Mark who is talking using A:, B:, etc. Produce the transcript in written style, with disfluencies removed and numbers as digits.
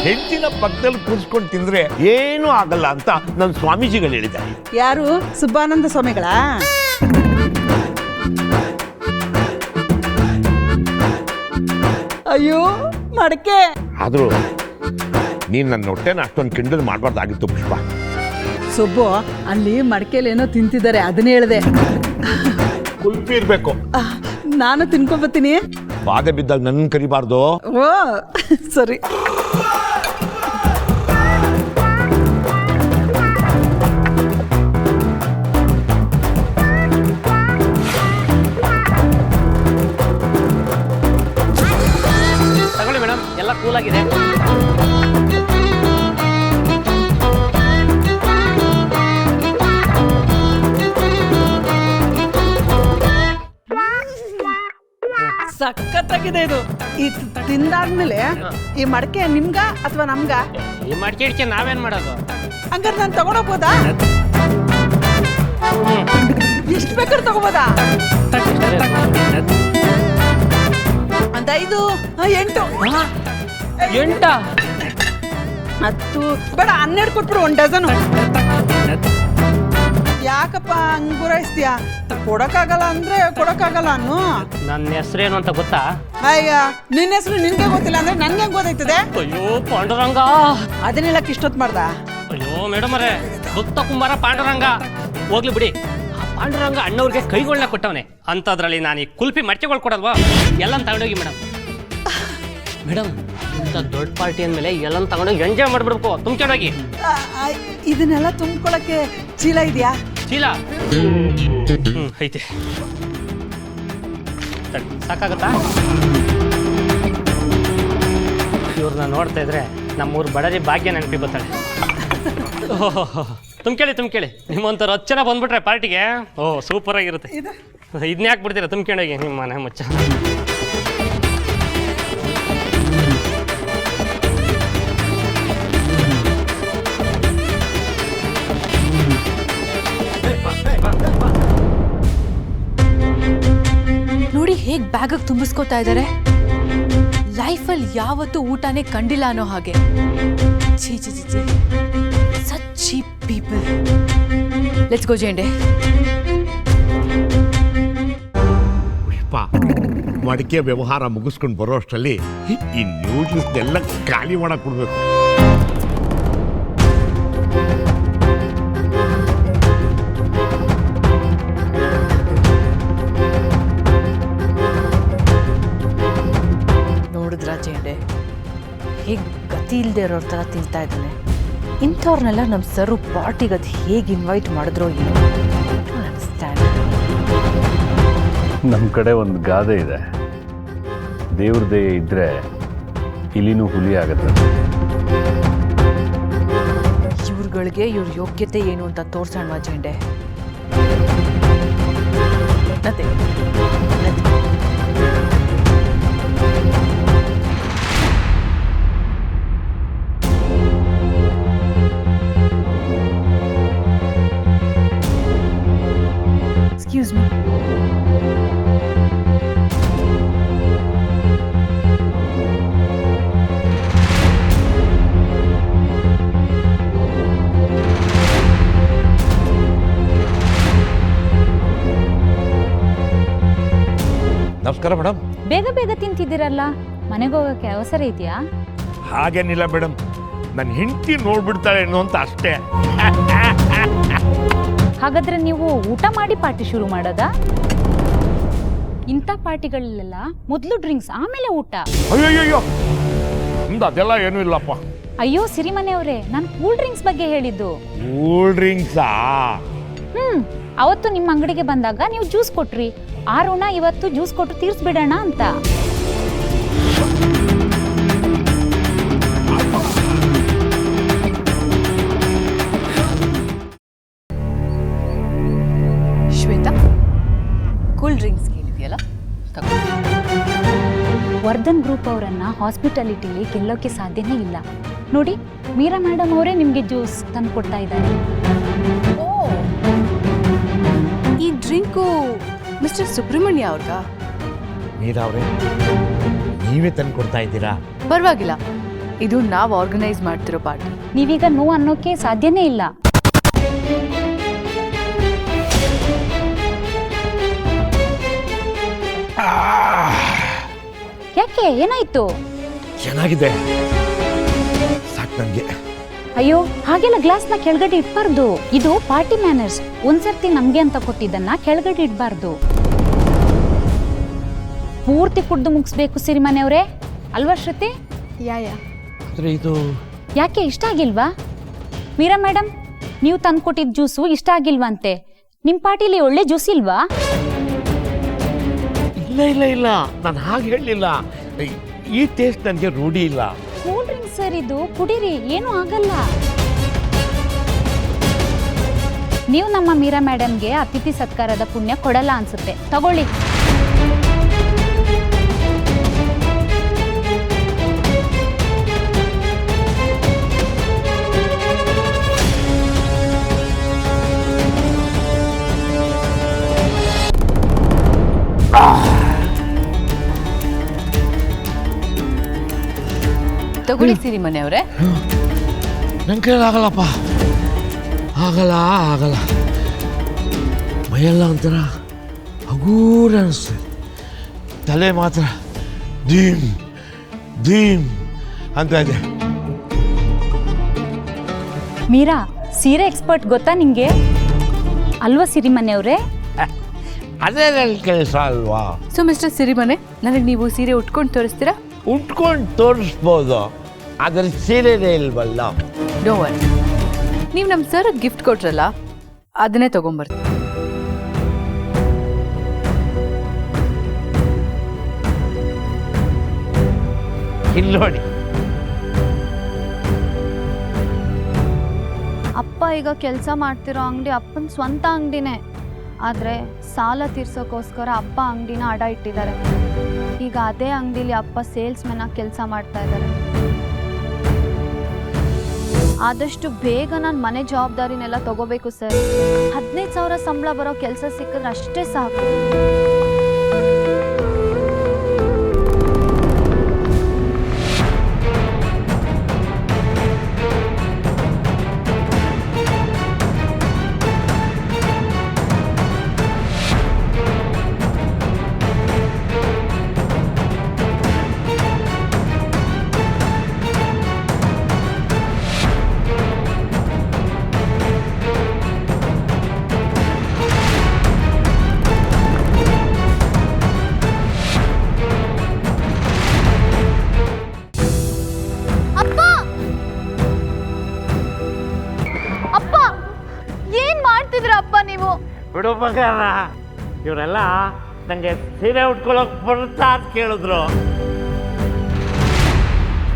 A: ಹೆಂಡತಿನ ಪಕ್ಕದಲ್ಲಿ ಕೂರಿಸ್ಕೊಂಡು ತಿಂದ್ರೆ ಏನೂ ಆಗಲ್ಲ ಅಂತ ನನ್ನ ಸ್ವಾಮೀಜಿಗಳು ಹೇಳಿದ್ದಾರೆ.
B: ಯಾರು? ಸುಬ್ಬಾನಂದ ಸ್ವಾಮಿಗಳ? ಅಯ್ಯೋ ಮಡಕೆ.
A: ಆದ್ರೂ ನೀನ್ ನನ್ನ ಹೊಟ್ಟೆನ ಅಷ್ಟೊಂದು ಕಿಂಡಲ್ ಮಾಡಬಾರ್ದಾಗಿತ್ತು ಪುಷ್ಪ.
B: ಸುಬ್ಬು, ಅಲ್ಲಿ ಮಡಕೆಯಲ್ಲಿ ಏನೋ ತಿಂತಿದ್ದಾರೆ, ಅದನ್ನೇ ಹೇಳಿದೆ.
A: ಕುಲ್ಪಿ ಇರ್ಬೇಕು.
B: ನಾನು ತಿನ್ಕೊಂಬತ್ತೀನಿ.
A: ಬಾಧೆ ಬಿದ್ದಾಗ ನನ್ನ ಕರಿಬಾರ್ದು.
B: ಓ ಸರಿ.
C: ತಗೊಳ್ಳಿ ಮೇಡಮ್, ಎಲ್ಲ ಕೂಲ್ ಆಗಿದೆ.
B: ಸಖತ್ತಾಗಿದೆ ಇದು. ಈ ತಿಂದಾದ್ಮೇಲೆ ಈ ಮಡಕೆ ನಿಮ್ಗ ಅಥವಾ ನಮ್ಗ?
C: ಈ ಮಡಿಕೆ ಇಡ್ಕೆ ನಾವೇನ್ ಮಾಡೋದು?
B: ಹಂಗಾರೆ ನಾನು ತಗೊಂಡೋಗ್ಬೋದಾ? ಎಷ್ಟು ಬೇಕಾದ್ರೆ ತಗೋಬೋದಾ? ಒಂದ್ 5, 8,
C: 8
B: 10 ಬೇಡ 12 ಕೊಟ್ಬಿಡು, 1 ಡಜನು. ಯಾಕಪ್ಪ ಹಂಗ್ ಗುರಾಯಿಸ್ತೀಯ? ಕೊಡಕ್ಕಾಗಲ್ಲ ಅಂದ್ರೆ ಕೊಡಕ್ಕಾಗಲ್ಲ ಅನ್ನು.
C: ನನ್ನ ಹೆಸರೇನು ಅಂತ ಗೊತ್ತಾ?
B: ಅಯ್ಯ, ನಿನ್ನ ಹೆಸರು ನಿನ್ಗೆ ಗೊತ್ತಿಲ್ಲ ಅಂದ್ರೆ ನನ್ಗೆ ಹೆಂಗ್ ಗೊತ್ತಾಯ್ತದೆ?
C: ಅಯ್ಯೋ ಪಾಂಡುರಂಗ.
B: ಅದನ್ನೆಲ್ಲಕ್ಕೆ ಇಷ್ಟೊತ್ತು ಮಾಡ್ದ?
C: ಅಯ್ಯೋ ಮೇಡಮ್ ಅವರೇ, ಭಕ್ತ ಕುಂಬಾರ ಪಾಂಡುರಂಗ. ಹೋಗ್ಲಿ ಬಿಡಿ. ಆ ಪಾಂಡುರಂಗ ಅಣ್ಣವ್ರಿಗೆ ಕೈಗಳನ್ನ ಕೊಟ್ಟವನೆ ಅಂತದ್ರಲ್ಲಿ ನಾನು ಈ ಕುಲ್ಪಿ ಮಡಿಕೆಗಳು ಕೊಡಲ್ವಾ? ಎಲ್ಲ ತಗೊಂಡೋಗಿ ಮೇಡಮ್. ಮೇಡಮ್, ಇಂಥ ದೊಡ್ಡ ಪಾರ್ಟಿ ಅಂದಮೇಲೆ ಎಲ್ಲ ತಗೊಂಡೋಗಿ ಎಂಜಾಯ್ ಮಾಡ್ಬಿಡ್ಬೇಕು. ತುಂಬ್ಕೊಂಡೋಗಿ.
B: ಇದನ್ನೆಲ್ಲ ತುಂಬ್ಕೊಳಕ್ಕೆ ಚೀಲ ಇದೆಯಾ?
C: ಚೀಲ ಐತೆ. ಸಾಕಾಗತ್ತಾ? ಇವ್ರನ್ನ ನೋಡ್ತಾ ಇದ್ರೆ ನಮ್ಮೂರು ಬಡರಿ ಭಾಗ್ಯ ನೆನಪಿ ಬರ್ತಾಳೆ. ತುಂಬ್ಕೇಳಿ ನಿಮ್ಮಂಥವ್ರು 10 ಜನ ಬಂದ್ಬಿಟ್ರೆ ಪಾರ್ಟಿಗೆ ಸೂಪರ್ ಆಗಿರುತ್ತೆ. ಇದನ್ನ ಯಾಕೆ ಬಿಡ್ತೀರಾ? ತುಂಬ್ಕೊಂಡೋಗಿ ನಿಮ್ಮ ಮನೆ ಮುಚ್ಚ.
D: ನೋಡಿ ಹೇಗ್ ಬ್ಯಾಗ್ ತುಂಬಿಸ್ಕೋತಾ ಇದ್ದಾರೆ. ಲೈಫಲ್ಲಿ ಯಾವತ್ತೂ ಊಟನೇ ಕಂಡಿಲ್ಲ ಅನ್ನೋ ಹಾಗೆ. ಛೀ ಛೀ ಛೀ ಛೀ, such cheap people. Let's go ಜೇಂಡೆ.
A: ಪುಷ್ಪ, ಮಡಿಕೆ ವ್ಯವಹಾರ ಮುಗಿಸ್ಕೊಂಡು ಬರೋ ಅಷ್ಟರಲ್ಲಿ ಈ ನ್ಯೂಸ್ನೆಲ್ಲ ಖಾಲಿ ಮಾಡಕ್ ಕೊಡ್ಬೇಕು.
D: ಜೇಂಡೆ ಹೇಗೆ ಗತಿ ಇಲ್ಲದೆ ಇರೋರ ಥರ ತಿಂತಾ ಇದ್ದಾನೆ. ಇಂಥವ್ರನ್ನೆಲ್ಲ ನಮ್ಮ ಸರು ಪಾರ್ಟಿಗೆ ಅದು ಹೇಗೆ ಇನ್ವೈಟ್ ಮಾಡಿದ್ರೋ ಏನೋ. ಅಂಡರ್ಸ್ಟ್ಯಾಂಡ್.
E: ನಮ್ಮ ಕಡೆ ಒಂದು ಗಾದೆ ಇದೆ, ದೇವ್ರ ದಯೆ ಇದ್ದರೆ ಇಲಿನೂ ಹುಲಿ ಆಗುತ್ತೆ.
D: ಇವ್ರುಗಳಿಗೆ ಇವ್ರ ಯೋಗ್ಯತೆ ಏನು ಅಂತ ತೋರ್ಸೋಣ ಜೇಂಡೆ. Excuse me.
A: ನಮಸ್ಕಾರ ಮೇಡಮ್.
F: ಬೇಗ ಬೇಗ ತಿಂತಿದ್ದೀರಲ್ಲ, ಮನೆಗೆ ಹೋಗೋಕ್ಕೆ ಅವಸರ ಇದೆಯಾ?
A: ಹಾಗೇನಿಲ್ಲ ಮೇಡಮ್, ನನ್ನ ಹೆಂಡತಿ ನೋಡ್ಬಿಡ್ತಾಳೆ ಏನೋ ಅಂತ ಅಷ್ಟೇ.
F: ಹಾಗಾದ್ರೆ ನೀವು ಊಟ ಮಾಡಿ ಪಾರ್ಟಿ ಶುರು ಮಾಡೋದಾ? ಇಂಥ ಪಾರ್ಟಿಗಳಲ್ಲೆಲ್ಲ ಮೊದಲು ಡ್ರಿಂಕ್ಸ್, ಆಮೇಲೆ ಊಟ.
A: ಅಯ್ಯೋ, ನಿಮ್ದು ಅದೆಲ್ಲ ಏನೂ ಇಲ್ಲಪ್ಪ.
F: ಅಯ್ಯೋ ಸಿರಿಮನೆಯವರೇ, ನಾನು ಕೂಲ್ ಡ್ರಿಂಕ್ಸ್ ಬಗ್ಗೆ ಹೇಳಿದ್ದು.
A: ಕೂಲ್ ಡ್ರಿಂಕ್ಸಾ?
F: ಅವತ್ತು ನಿಮ್ಮ ಅಂಗಡಿಗೆ ಬಂದಾಗ ನೀವು ಜ್ಯೂಸ್ ಕೊಟ್ರಿ. ಆ ಋಣ ಇವತ್ತು ಜ್ಯೂಸ್ ಕೊಟ್ಟು ತೀರ್ಸ್ಬಿಡೋಣ ಅಂತ.
D: ಶ್ವೇತಾ, ಕೂಲ್ ಡ್ರಿಂಕ್ಸ್ ಕೇಳಿದೆಯಲ್ಲ,
F: ವರ್ಧನ್ ಗ್ರೂಪ್ ಅವರನ್ನ ಹಾಸ್ಪಿಟಾಲಿಟಿಲಿ ಗೆಲ್ಲೋಕೆ ಸಾಧ್ಯನೇ ಇಲ್ಲ. ನೋಡಿ, ಮೀರಾ ಮೇಡಮ್ ಅವರೇ ನಿಮಗೆ ಜ್ಯೂಸ್ ತಂದು ಕೊಡ್ತಾ ಇದ್ದಾರೆ.
D: ಓ, ಈ ಡ್ರಿಂಕು ಮಿಸ್ಟರ್ ಸುಬ್ರಹ್ಮಣ್ಯ ಅವ್ರದಾ?
A: ಮೀರಾ ಅವರೇ, ನೀವೇ ತಂದು ಕೊಡ್ತಾ ಇದ್ದೀರಾ?
D: ಪರವಾಗಿಲ್ಲ, ಇದು ನಾವು ಆರ್ಗನೈಸ್ ಮಾಡ್ತಿರೋ ಪಾರ್ಟಿ.
F: ನೀವೀಗ ನೋ ಅನ್ನೋಕೆ ಸಾಧ್ಯನೇ ಇಲ್ಲ. ಯಾಕೆ, ಏನಾಯ್ತು?
A: ಚೆನ್ನಾಗಿದೆ, ಸಾಕು ನನಗೆ.
F: ಅಯ್ಯೋ, ಹಾಗೆಲ್ಲ ಗ್ಲಾಸ್ನ ಕೆಳಗಡೆ ಇಟ್ಬಾರ್ದು. ಇದು ಪಾರ್ಟಿ ಮ್ಯಾನರ್ಸ್. ಒಂದ್ಸರ್ತಿ ನಮ್ಗೆ ಅಂತ ಕೊಟ್ಟಿದ್ದನ್ನ ಕೆಳಗಡೆ ಇಡಬಾರ್ದು. ಪೂರ್ತಿ ಕುಡ್ದು ಮುಗಿಸ್ಬೇಕು ಸಿರಿಮನೆಯವರೇ, ಅಲ್ವಾ ಶ್ರುತಿ?
A: ಆದರೆ ಇದು
F: ಯಾಕೆ ಇಷ್ಟ ಆಗಿಲ್ವಾ? ಮೀರಾ ಮೇಡಮ್, ನೀವು ತಂದ್ಕೊಟ್ಟಿದ್ದ ಜ್ಯೂಸು ಇಷ್ಟ ಆಗಿಲ್ವಂತೆ. ನಿಮ್ಮ ಪಾರ್ಟಿಲಿ ಒಳ್ಳೆ ಜ್ಯೂಸ್ ಇಲ್ವಾ?
A: ಇಲ್ಲ ಇಲ್ಲ ಇಲ್ಲ, ನಾನು ಹಾಗೆ ಹೇಳಲಿಲ್ಲ. ಈ ಟೇಸ್ಟ್ ನನಗೆ ರೂಢಿ ಇಲ್ಲ.
F: ಕೂಲ್ ಡ್ರಿಂಕ್ ಸರ್, ಇದು ಕುಡೀರಿ, ಏನೂ ಆಗಲ್ಲ. ನೀವು ನಮ್ಮ ಮೀರಾ ಮೇಡಮ್ಗೆ ಅತಿಥಿ ಸತ್ಕಾರದ ಪುಣ್ಯ ಕೊಡಲ್ಲ ಅನ್ಸುತ್ತೆ. ತಗೊಳ್ಳಿ.
D: ತಗೊಳ್ಳಿ ಸಿರಿಮನೆಯವರೇ.
A: ನನ್ನ ಕೈಯಲ್ಲಿ ಆಗಲ್ಲಪ್ಪ, ಆಗಲ್ಲ ಆಗಲ್ಲ. ಮೈಯೆಲ್ಲ ಒಂಥರ ಹಗೂರ ಅನಿಸ್ತದೆ, ತಲೆ ಮಾತ್ರ ಧೀಮ್ ಧೀಮ್ ಅಂತ ಇದೆ.
F: ಮೀರಾ, ಸೀರೆ ಎಕ್ಸ್ಪರ್ಟ್ ಗೊತ್ತಾ ನಿಂಗೆ? ಅಲ್ವಾ ಸಿರಿಮನೆಯವರೇ?
A: ಅದೇ ನನ್ನ ಕೆಲಸ ಅಲ್ವಾ?
D: ಸೊ ಮಿಸ್ಟರ್ ಸಿರಿಮನೆ, ನನಗೆ ನೀವು ಸೀರೆ ಉಟ್ಕೊಂಡು ತೋರಿಸ್ತೀರಾ?
A: ಉಟ್ಕೊಂಡು ತೋರಿಸ್ಬೋದು, ಆದರೆ ಸೀರೆನೇ ಇಲ್ವಲ್ಲ.
D: ಡೋ ವರಿ, ನೀವು ನಮ್ಮ ಸರ್ ಗಿಫ್ಟ್ ಕೊಟ್ರಲ್ಲ, ಅದನ್ನೇ ತಗೊಂಬರ್ತೀನಿ.
A: ಇಲ್ಲಿ ನೋಡಿ.
G: ಅಪ್ಪ ಈಗ ಕೆಲಸ ಮಾಡ್ತಿರೋ ಅಂಗಡಿ ಅಪ್ಪನ ಸ್ವಂತ ಅಂಗಡಿನೇ. ಆದರೆ ಸಾಲ ತೀರ್ಸೋಕ್ಕೋಸ್ಕರ ಅಪ್ಪ ಅಂಗಡಿನ ಅಡ ಇಟ್ಟಿದ್ದಾರೆ. ಈಗ ಅದೇ ಅಂಗಡಿಲಿ ಅಪ್ಪ ಸೇಲ್ಸ್ಮೆನ್ ಆಗಿ ಕೆಲಸ ಮಾಡ್ತಾ ಇದ್ದಾರೆ. ಆದಷ್ಟು ಬೇಗ ನಾನು ಮನೆ ಜವಾಬ್ದಾರಿನೆಲ್ಲ ತಗೋಬೇಕು ಸರ್. 15,000 ಸಂಬಳ ಬರೋ ಕೆಲಸ ಸಿಕ್ಕಿದ್ರೆ ಅಷ್ಟೇ ಸಾಕು.
A: ಬಿಡು ಬಂಗಾರ, ಇವರೆಲ್ಲ ನನಗೆ ಸೀರೆ ಉಟ್ಕೊಳ್ಳೋಕೆ ಬರುತ್ತಾ ಅಂತ ಕೇಳಿದ್ರು.